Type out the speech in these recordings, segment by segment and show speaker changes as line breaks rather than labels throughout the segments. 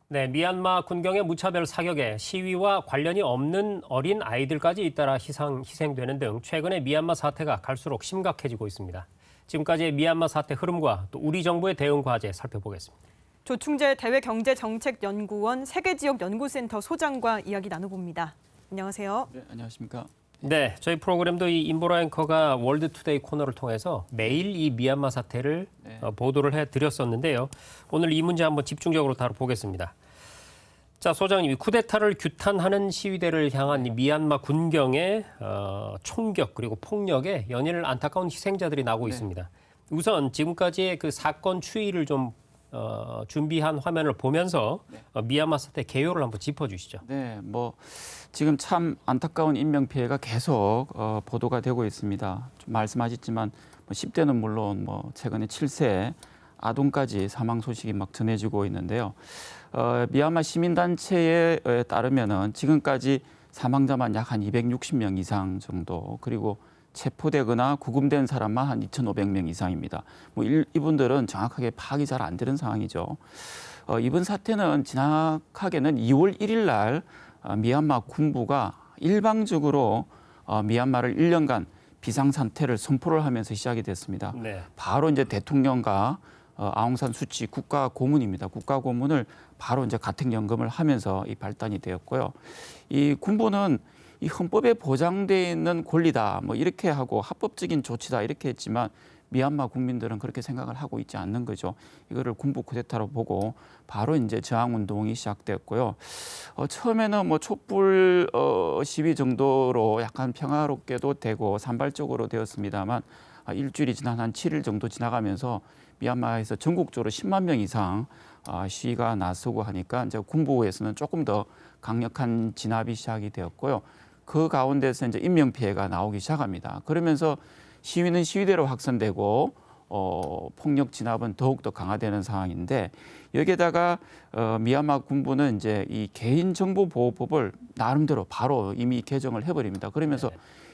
네, 미얀마 군경의 무차별 사격에 시위와 관련이 없는 어린 아이들까지 잇따라 희생되는 등 최근에 미얀마 사태가 갈수록 심각해지고 있습니다. 지금까지의 미얀마 사태 흐름과 또 우리 정부의 대응 과제 살펴보겠습니다.
조충재 대외경제정책연구원 세계지역연구센터 소장과 이야기 나눠봅니다. 안녕하세요.
네, 안녕하십니까.
네, 저희 프로그램도 이 임보라 앵커가 월드투데이 코너를 통해서 매일 이 미얀마 사태를 보도를 해드렸었는데요. 오늘 이 문제 한번 집중적으로 다뤄보겠습니다. 자, 소장님, 쿠데타를 규탄하는 시위대를 향한 이 미얀마 군경의 총격 그리고 폭력에 연일 안타까운 희생자들이 나오고 있습니다. 우선 지금까지의 그 사건 추이를 좀 준비한 화면을 보면서 미얀마 사태 개요를 한번 짚어주시죠.
네, 지금 참 안타까운 인명 피해가 계속 보도가 되고 있습니다. 좀 말씀하셨지만 10대는 물론 최근에 7세 아동까지 사망 소식이 막 전해지고 있는데요. 미얀마 시민단체에 따르면은 지금까지 사망자만 약 한 260명 이상 정도, 그리고 체포되거나 구금된 사람만 한 2,500명 이상입니다. 이분들은 정확하게 파악이 잘 안 되는 상황이죠. 이번 사태는 정확하게는 2월 1일 날 미얀마 군부가 일방적으로 미얀마를 1년간 비상상태를 선포를 하면서 시작이 됐습니다.
네.
바로 이제 대통령과 아웅산 수치 국가고문입니다. 국가고문을 바로 이제 가택연금을 하면서 이 발단이 되었고요. 이 군부는 이 헌법에 보장되어 있는 권리다, 이렇게 하고 합법적인 조치다 이렇게 했지만 미얀마 국민들은 그렇게 생각을 하고 있지 않는 거죠. 이거를 군부 쿠데타로 보고 바로 이제 저항 운동이 시작됐고요. 처음에는 촛불 시위 정도로 약간 평화롭게도 되고 산발적으로 되었습니다만 일주일이 지난 한 7일 정도 지나가면서 미얀마에서 전국적으로 10만 명 이상 시위가 나서고 하니까 이제 군부에서는 조금 더 강력한 진압이 시작이 되었고요. 그 가운데서 이제 인명 피해가 나오기 시작합니다. 그러면서 시위는 시위대로 확산되고 폭력 진압은 더욱더 강화되는 상황인데, 여기에다가 미얀마 군부는 이제 이 개인정보보호법을 나름대로 바로 이미 개정을 해버립니다. 그러면서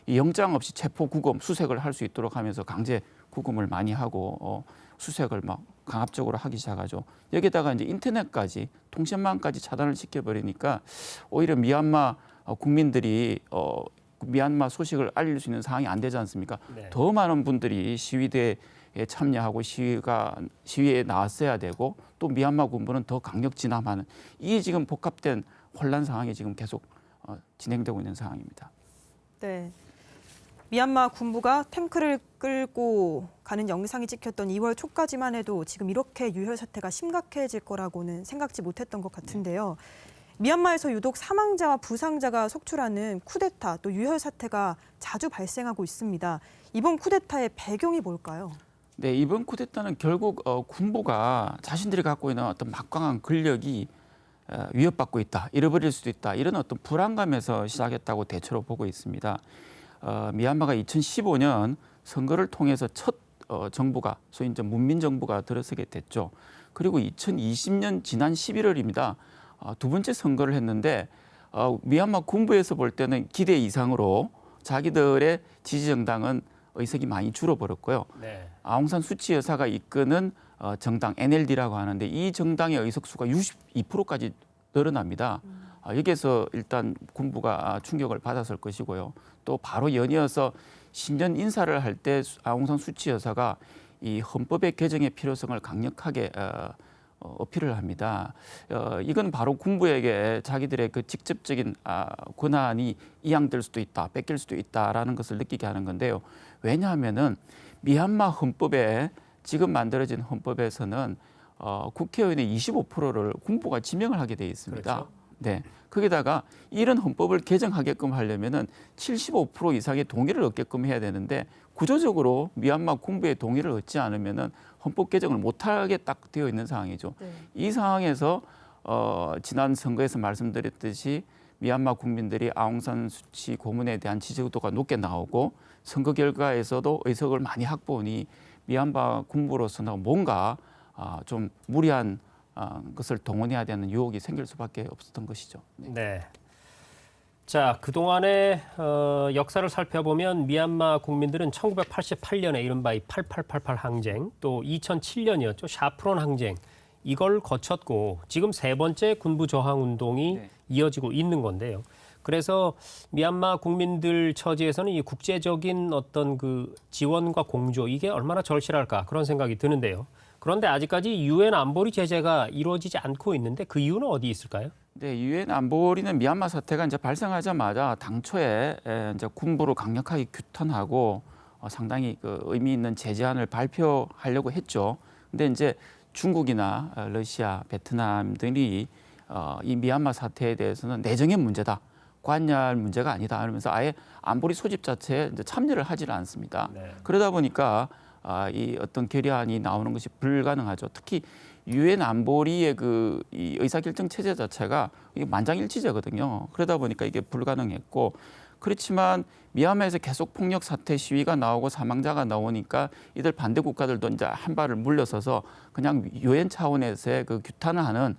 이 영장 없이 체포 구금 수색을 할 수 있도록 하면서 강제 구금을 많이 하고 수색을 막 강압적으로 하기 시작하죠. 여기에다가 이제 인터넷까지 통신망까지 차단을 시켜버리니까 오히려 미얀마 국민들이 미얀마 소식을 알릴 수 있는 상황이 안 되지 않습니까?
네.
더 많은 분들이 시위대에 참여하고 시위에 나왔어야 되고, 또 미얀마 군부는 더 강력 진압하는 이 지금 복합된 혼란 상황이 지금 계속 진행되고 있는 상황입니다.
네. 미얀마 군부가 탱크를 끌고 가는 영상이 찍혔던 2월 초까지만 해도 지금 이렇게 유혈 사태가 심각해질 거라고는 생각지 못했던 것 같은데요. 미얀마에서 유독 사망자와 부상자가 속출하는 쿠데타 또 유혈 사태가 자주 발생하고 있습니다. 이번 쿠데타의 배경이 뭘까요?
네, 이번 쿠데타는 결국 군부가 자신들이 갖고 있는 어떤 막강한 권력이 위협받고 있다, 잃어버릴 수도 있다, 이런 어떤 불안감에서 시작했다고 대체로 보고 있습니다. 미얀마가 2015년 선거를 통해서 첫 정부가 소위 이제 문민정부가 들어서게 됐죠. 그리고 2020년 지난 11월입니다. 두 번째 선거를 했는데 미얀마 군부에서 볼 때는 기대 이상으로 자기들의 지지 정당은 의석이 많이 줄어버렸고요.
네.
아웅산 수치 여사가 이끄는 정당 NLD라고 하는데 이 정당의 의석수가 62%까지 늘어납니다. 여기에서 일단 군부가 충격을 받았을 것이고요. 또 바로 연이어서 신년 인사를 할 때 아웅산 수치 여사가 이 헌법의 개정의 필요성을 강력하게 어필을 합니다. 이건 바로 군부에게 자기들의 그 직접적인 권한이 이양될 수도 있다, 뺏길 수도 있다라는 것을 느끼게 하는 건데요. 왜냐하면은 미얀마 헌법에 지금 만들어진 헌법에서는 국회의원의 25%를 군부가 지명을 하게 돼 있습니다.
그렇죠.
네. 거기다가 이런 헌법을 개정하게끔 하려면은 75% 이상의 동의를 얻게끔 해야 되는데, 구조적으로 미얀마 군부의 동의를 얻지 않으면은 헌법 개정을 못하게 딱 되어 있는 상황이죠.
네.
이 상황에서 지난 선거에서 말씀드렸듯이 미얀마 국민들이 아웅산 수치 고문에 대한 지지도가 높게 나오고 선거 결과에서도 의석을 많이 확보하니 미얀마 군부로서는 뭔가 좀 무리한 것을 동원해야 되는 유혹이 생길 수밖에 없었던 것이죠.
네. 자, 그동안의 역사를 살펴보면 미얀마 국민들은 1988년에 이른바 이 8888 항쟁, 또 2007년이었죠. 샤프론 항쟁, 이걸 거쳤고 지금 세 번째 군부 저항 운동이
네.
이어지고 있는 건데요. 그래서 미얀마 국민들 처지에서는 이 국제적인 어떤 그 지원과 공조 이게 얼마나 절실할까 그런 생각이 드는데요. 그런데 아직까지 유엔 안보리 제재가 이루어지지 않고 있는데 그 이유는 어디 있을까요?
네, 유엔 안보리는 미얀마 사태가 이제 발생하자마자 당초에 이제 군부를 강력하게 규탄하고 상당히 그 의미 있는 제재안을 발표하려고 했죠. 근데 이제 중국이나 러시아, 베트남 등이 이 미얀마 사태에 대해서는 내정의 문제다. 관여할 문제가 아니다. 그러면서 아예 안보리 소집 자체에 이제 참여를 하지를 않습니다.
네.
그러다 보니까 이 어떤 결의안이 나오는 것이 불가능하죠. 특히 유엔 안보리의 이 의사결정 체제 자체가 이게 만장일치제거든요. 그러다 보니까 이게 불가능했고 그렇지만 미얀마에서 계속 폭력 사태 시위가 나오고 사망자가 나오니까 이들 반대 국가들도 이제 한 발을 물러서서 그냥 유엔 차원에서의 그 규탄을 하는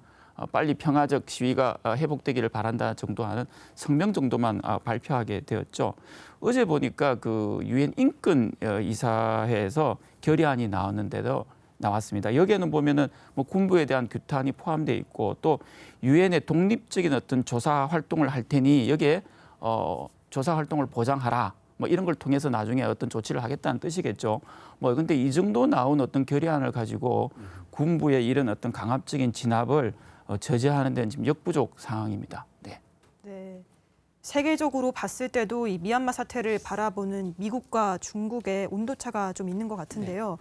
빨리 평화적 시위가 회복되기를 바란다 정도 하는 성명 정도만 발표하게 되었죠. 어제 보니까 그 유엔 인권 이사회에서 결의안이 나왔는데도 나왔습니다. 여기에는 보면은 뭐 군부에 대한 규탄이 포함되어 있고 또 유엔의 독립적인 어떤 조사 활동을 할 테니 여기에 조사 활동을 보장하라. 뭐 이런 걸 통해서 나중에 어떤 조치를 하겠다는 뜻이겠죠. 뭐 근데 이 정도 나온 어떤 결의안을 가지고 군부의 이런 어떤 강압적인 진압을 저지하는 데는 지금 역부족 상황입니다. 네.
네. 세계적으로 봤을 때도 이 미얀마 사태를 바라보는 미국과 중국의 온도차가 좀 있는 것 같은데요.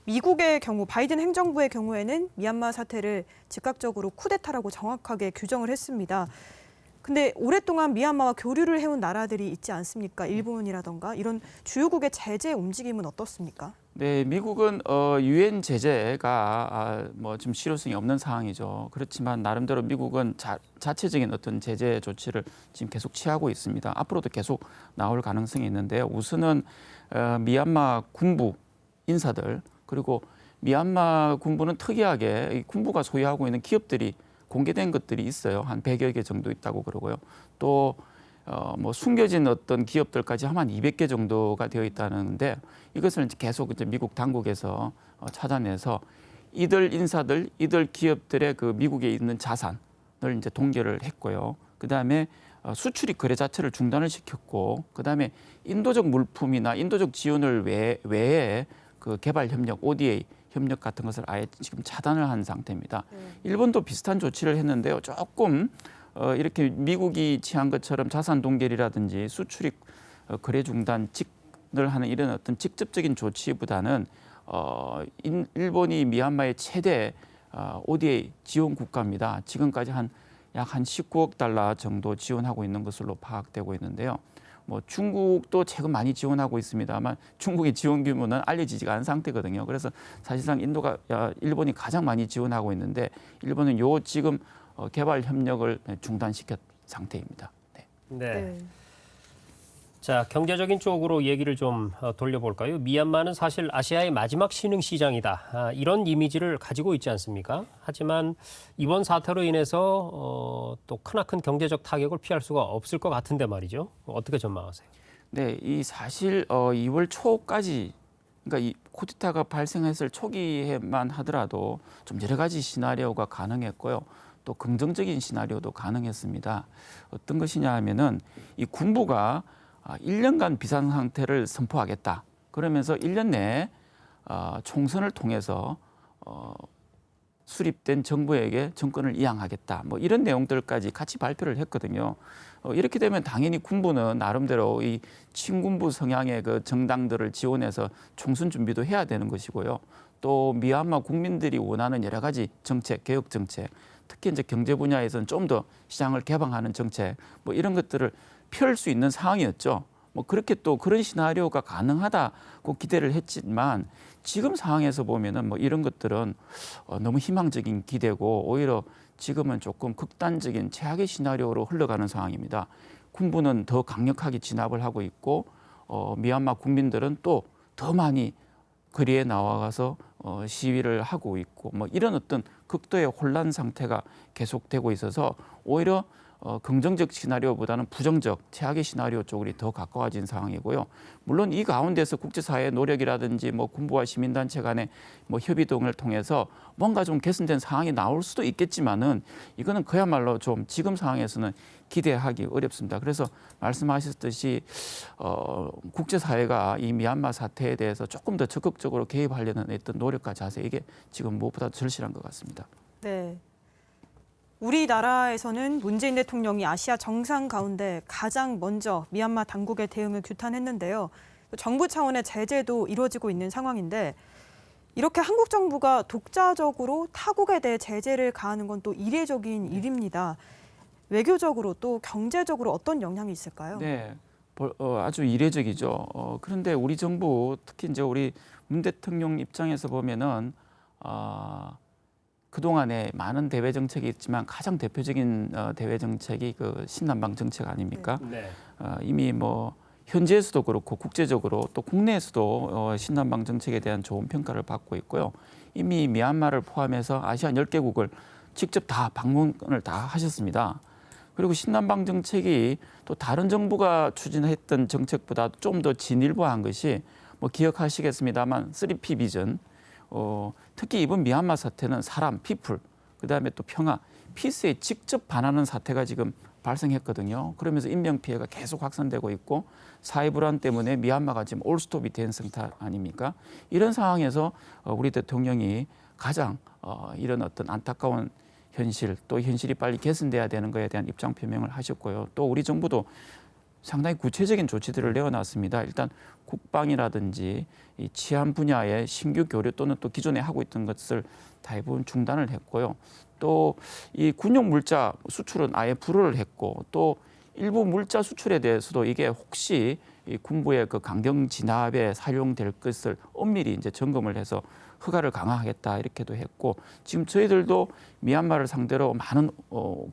미국의 경우 바이든 행정부의 경우에는 미얀마 사태를 즉각적으로 쿠데타라고 정확하게 규정을 했습니다. 근데 오랫동안 미얀마와 교류를 해온 나라들이 있지 않습니까? 일본이라던가 이런 주요국의 제재 움직임은 어떻습니까?
네, 미국은 유엔 제재가 뭐 좀 실효성이 없는 상황이죠. 그렇지만 나름대로 미국은 자체적인 어떤 제재 조치를 지금 계속 취하고 있습니다. 앞으로도 계속 나올 가능성이 있는데요. 우선은 미얀마 군부 인사들 그리고 미얀마 군부는 특이하게 이 군부가 소유하고 있는 기업들이 공개된 것들이 있어요. 한 100여 개 정도 있다고 그러고요. 또 뭐 숨겨진 어떤 기업들까지 하면 200개 정도가 되어 있다는데 이것을 이제 계속 이제 미국 당국에서 찾아내서 이들 인사들, 이들 기업들의 그 미국에 있는 자산을 이제 동결을 했고요. 그 다음에 수출입 거래 자체를 중단을 시켰고, 그 다음에 인도적 물품이나 인도적 지원을 외에 그 개발 협력, ODA 협력 같은 것을 아예 지금 차단을 한 상태입니다. 일본도 비슷한 조치를 했는데요. 조금 이렇게 미국이 취한 것처럼 자산 동결이라든지 수출입 거래 중단을 하는 이런 어떤 직접적인 조치보다는 일본이 미얀마의 최대 ODA 지원 국가입니다. 지금까지 약 한 19억 달러 정도 지원하고 있는 것으로 파악되고 있는데요. 뭐 중국도 최근 많이 지원하고 있습니다만 중국의 지원 규모는 알려지지가 않은 상태거든요. 그래서 사실상 일본이 가장 많이 지원하고 있는데 일본은 지금 개발 협력을 중단시켰 상태입니다. 네.
네. 자, 경제적인 쪽으로 얘기를 좀 돌려볼까요? 미얀마는 사실 아시아의 마지막 신흥 시장이다. 이런 이미지를 가지고 있지 않습니까? 하지만 이번 사태로 인해서 또 크나큰 경제적 타격을 피할 수가 없을 것 같은데 말이죠. 어떻게 전망하세요?
네, 이 사실 2월 초까지 그러니까 이 쿠데타가 발생했을 초기에만 하더라도 좀 여러 가지 시나리오가 가능했고요. 또 긍정적인 시나리오도 가능했습니다. 어떤 것이냐 하면은 이 군부가 1년간 비상 상태를 선포하겠다. 그러면서 1년 내에 총선을 통해서 수립된 정부에게 정권을 이양하겠다. 뭐 이런 내용들까지 같이 발표를 했거든요. 이렇게 되면 당연히 군부는 나름대로 이 친군부 성향의 그 정당들을 지원해서 총선 준비도 해야 되는 것이고요. 또 미얀마 국민들이 원하는 여러 가지 정책, 개혁 정책, 특히 이제 경제 분야에서는 좀 더 시장을 개방하는 정책, 뭐 이런 것들을 펼 수 있는 상황이었죠. 뭐 그렇게 또 그런 시나리오가 가능하다고 기대를 했지만 지금 상황에서 보면은 뭐 이런 것들은 너무 희망적인 기대고 오히려 지금은 조금 극단적인 최악의 시나리오로 흘러가는 상황입니다. 군부는 더 강력하게 진압을 하고 있고 미얀마 국민들은 또 더 많이 거리에 나와가서 시위를 하고 있고 뭐 이런 어떤 극도의 혼란 상태가 계속되고 있어서 오히려 긍정적 시나리오보다는 부정적, 최악의 시나리오 쪽으로 더 가까워진 상황이고요. 물론 이 가운데서 국제사회의 노력이라든지 뭐 군부와 시민단체 간의 뭐 협의 등을 통해서 뭔가 좀 개선된 상황이 나올 수도 있겠지만은 이거는 그야말로 좀 지금 상황에서는 기대하기 어렵습니다. 그래서 말씀하셨듯이 국제사회가 이 미얀마 사태에 대해서 조금 더 적극적으로 개입하려는 어떤 노력과 자세 이게 지금 무엇보다 절실한 것 같습니다.
네. 우리나라에서는 문재인 대통령이 아시아 정상 가운데 가장 먼저 미얀마 당국의 대응을 규탄했는데요. 정부 차원의 제재도 이루어지고 있는 상황인데 이렇게 한국 정부가 독자적으로 타국에 대해 제재를 가하는 건 또 이례적인 일입니다. 외교적으로 또 경제적으로 어떤 영향이 있을까요?
네, 아주 이례적이죠. 그런데 우리 정부 특히 이제 우리 문 대통령 입장에서 보면은 그동안에 많은 대외 정책이 있지만 가장 대표적인 대외 정책이 그 신남방 정책 아닙니까?
네.
이미 뭐 현지에서도 그렇고 국제적으로 또 국내에서도 신남방 정책에 대한 좋은 평가를 받고 있고요. 이미 미얀마를 포함해서 아시안 10개국을 직접 다 방문을 다 하셨습니다. 그리고 신남방 정책이 또 다른 정부가 추진했던 정책보다 좀 더 진일보한 것이 뭐 기억하시겠습니다만 3P 비전, 특히 이번 미얀마 사태는 사람, 피플, 그다음에 또 평화, 피스에 직접 반하는 사태가 지금 발생했거든요. 그러면서 인명 피해가 계속 확산되고 있고 사회 불안 때문에 미얀마가 지금 올스톱이 된 상태 아닙니까? 이런 상황에서 우리 대통령이 가장 이런 어떤 안타까운 현실, 또 현실이 빨리 개선돼야 되는 것에 대한 입장 표명을 하셨고요. 또 우리 정부도 상당히 구체적인 조치들을 내어놨습니다. 일단 국방이라든지 이 치안 분야의 신규 교류 또는 또 기존에 하고 있던 것을 대부분 중단을 했고요. 또 이 군용 물자 수출은 아예 불허를 했고 또 일부 물자 수출에 대해서도 이게 혹시 이 군부의 그 강경 진압에 사용될 것을 엄밀히 이제 점검을 해서 허가를 강화하겠다 이렇게도 했고 지금 저희들도 미얀마를 상대로 많은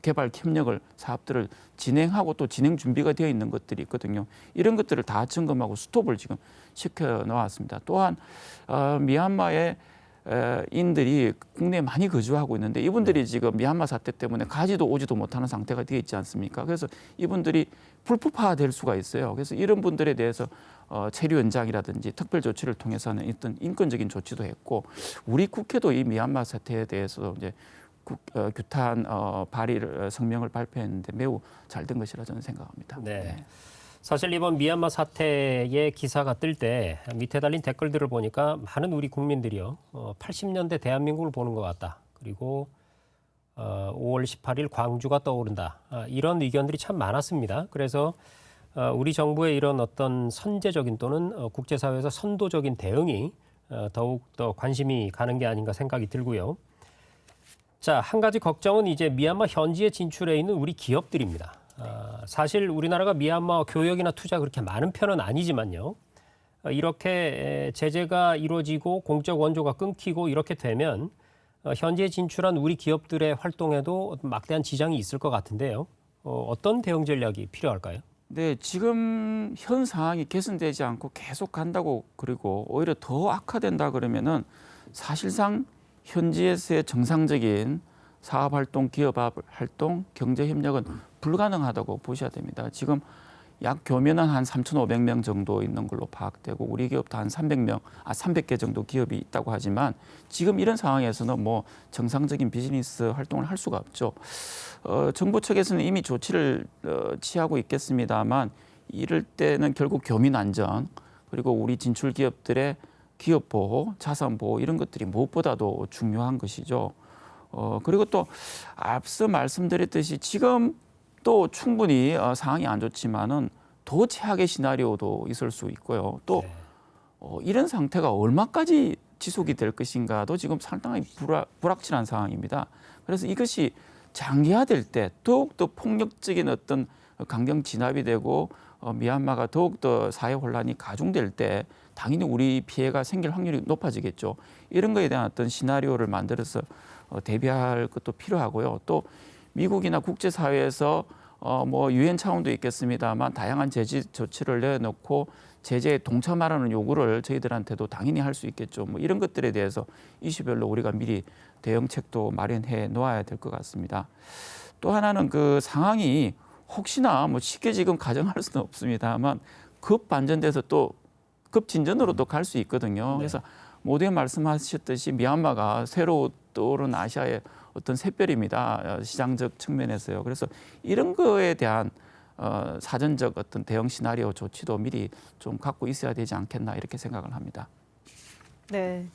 개발 협력을 사업들을 진행하고 또 진행 준비가 되어 있는 것들이 있거든요. 이런 것들을 다 점검하고 스톱을 지금 시켜 놓았습니다. 또한 미얀마의 인들이 국내에 많이 거주하고 있는데 이분들이 지금 미얀마 사태 때문에 가지도 오지도 못하는 상태가 되어 있지 않습니까? 그래서 이분들이 불법화될 수가 있어요. 그래서 이런 분들에 대해서 체류 연장이라든지 특별 조치를 통해서는 어떤 인권적인 조치도 했고 우리 국회도 이 미얀마 사태에 대해서 이제 규탄 발의를 성명을 발표했는데 매우 잘 된 것이라 저는 생각합니다.
네. 사실 이번 미얀마 사태의 기사가 뜰 때 밑에 달린 댓글들을 보니까 많은 우리 국민들이요. 80년대 대한민국을 보는 것 같다. 그리고 5월 18일 광주가 떠오른다. 이런 의견들이 참 많았습니다. 그래서 우리 정부의 이런 어떤 선제적인 또는 국제사회에서 선도적인 대응이 더욱 더 관심이 가는 게 아닌가 생각이 들고요. 자, 한 가지 걱정은 이제 미얀마 현지에 진출해 있는 우리 기업들입니다. 사실 우리나라가 미얀마 교역이나 투자 그렇게 많은 편은 아니지만요. 이렇게 제재가 이루어지고 공적 원조가 끊기고 이렇게 되면 현지에 진출한 우리 기업들의 활동에도 막대한 지장이 있을 것 같은데요. 어떤 대응 전략이 필요할까요?
네, 지금 현 상황이 개선되지 않고 계속 간다고 그리고 오히려 더 악화된다 그러면은 사실상 현지에서의 정상적인 사업 활동, 기업 활동, 경제 협력은 불가능하다고 보셔야 됩니다. 지금 약 교면은 한 3,500명 정도 있는 걸로 파악되고 우리 기업도 한 300개 정도 기업이 있다고 하지만 지금 이런 상황에서는 뭐 정상적인 비즈니스 활동을 할 수가 없죠. 정부 측에서는 이미 조치를 취하고 있겠습니다만 이럴 때는 결국 교민 안전 그리고 우리 진출 기업들의 기업 보호, 자산 보호 이런 것들이 무엇보다도 중요한 것이죠. 그리고 또 앞서 말씀드렸듯이 지금 또 충분히 상황이 안 좋지만은 더 최악의 시나리오도 있을 수 있고요. 또 이런 상태가 얼마까지 지속이 될 것인가도 지금 상당히 불확실한 상황입니다. 그래서 이것이 장기화될 때 더욱더 폭력적인 어떤 강경 진압이 되고 미얀마가 더욱더 사회 혼란이 가중될 때 당연히 우리 피해가 생길 확률이 높아지겠죠. 이런 거에 대한 어떤 시나리오를 만들어서 대비할 것도 필요하고요. 또 미국이나 국제사회에서 뭐 유엔 차원도 있겠습니다만 다양한 제재 조치를 내놓고 제재에 동참하라는 요구를 저희들한테도 당연히 할 수 있겠죠. 뭐 이런 것들에 대해서 이슈별로 우리가 미리 대응책도 마련해 놓아야 될 것 같습니다. 또 하나는 그 상황이 혹시나 뭐 쉽게 지금 가정할 수는 없습니다만 급 반전돼서 또 급 진전으로 또 갈 수 있거든요. 그래서 모두에 말씀하셨듯이 미얀마가 새로 떠오른 아시아의 어떤 샛별입니다. 시장적 측면에서요. 그래서 이런 거에 대한 사전적 어떤 대응 시나리오 조치도 미리 좀 갖고 있어야 되지 않겠나 이렇게 생각을 합니다.
네.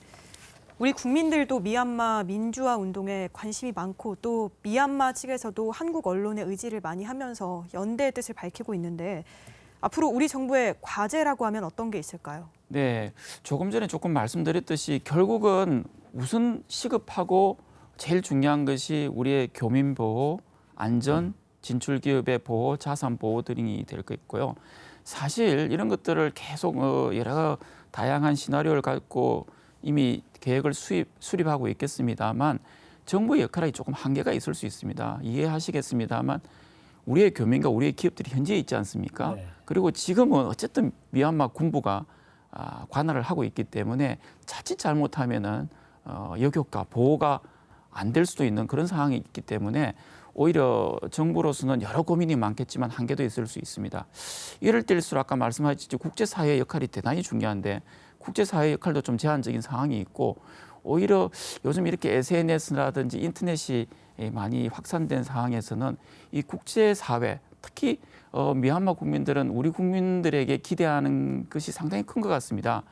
우리 국민들도 미얀마 민주화 운동에 관심이 많고 또 미얀마 측에서도 한국 언론의 의지를 많이 하면서 연대의 뜻을 밝히고 있는데 앞으로 우리 정부의 과제라고 하면 어떤 게 있을까요?
네, 조금 전에 조금 말씀드렸듯이 결국은 우선 시급하고 제일 중요한 것이 우리의 교민 보호, 안전, 진출 기업의 보호, 자산 보호 등이 될 거고요. 사실 이런 것들을 계속 여러 다양한 시나리오를 갖고 이미 계획을 수립하고 있겠습니다만 정부의 역할이 조금 한계가 있을 수 있습니다. 이해하시겠습니다만 우리의 교민과 우리의 기업들이 현지에 있지 않습니까?
네.
그리고 지금은 어쨌든 미얀마 군부가 관할을 하고 있기 때문에 자칫 잘못하면은 역효과 보호가 안 될 수도 있는 그런 상황이 있기 때문에 오히려 정부로서는 여러 고민이 많겠지만 한계도 있을 수 있습니다. 이럴 때일수록 아까 말씀하셨듯이 국제사회의 역할이 대단히 중요한데 국제사회의 역할도 좀 제한적인 상황이 있고 오히려 요즘 이렇게 SNS라든지 인터넷이 많이 확산된 상황에서는 이 국제사회 특히 미얀마 국민들은 우리 국민들에게 기대하는 것이 상당히 큰 것 같습니다.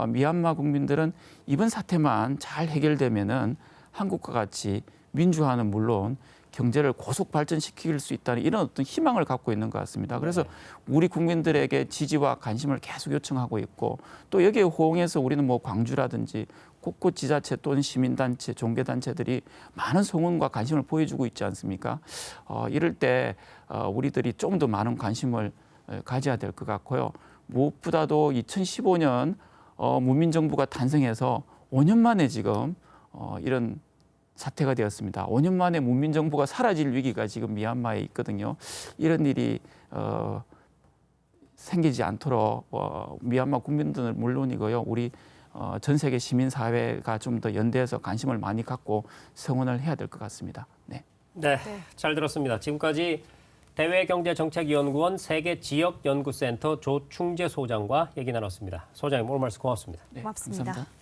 미얀마 국민들은 이번 사태만 잘 해결되면은 한국과 같이 민주화는 물론 경제를 고속 발전시킬 수 있다는 이런 어떤 희망을 갖고 있는 것 같습니다. 그래서 우리 국민들에게 지지와 관심을 계속 요청하고 있고 또 여기에 호응해서 우리는 뭐 광주라든지 곳곳 지자체 또는 시민단체, 종교단체들이 많은 성원과 관심을 보여주고 있지 않습니까? 이럴 때 우리들이 좀 더 많은 관심을 가져야 될 것 같고요. 무엇보다도 2015년 문민정부가 탄생해서 5년 만에 지금 이런 사태가 되었습니다. 5년 만에 문민정부가 사라질 위기가 지금 미얀마에 있거든요. 이런 일이 생기지 않도록 미얀마 국민들은 물론이고요. 우리 전 세계 시민사회가 좀 더 연대해서 관심을 많이 갖고 성원을 해야 될 것 같습니다. 네.
네, 잘 들었습니다. 지금까지 대외경제정책연구원 세계지역연구센터 조충재 소장과 얘기 나눴습니다. 소장님 오늘 말씀 고맙습니다.
네,
고맙습니다.
감사합니다.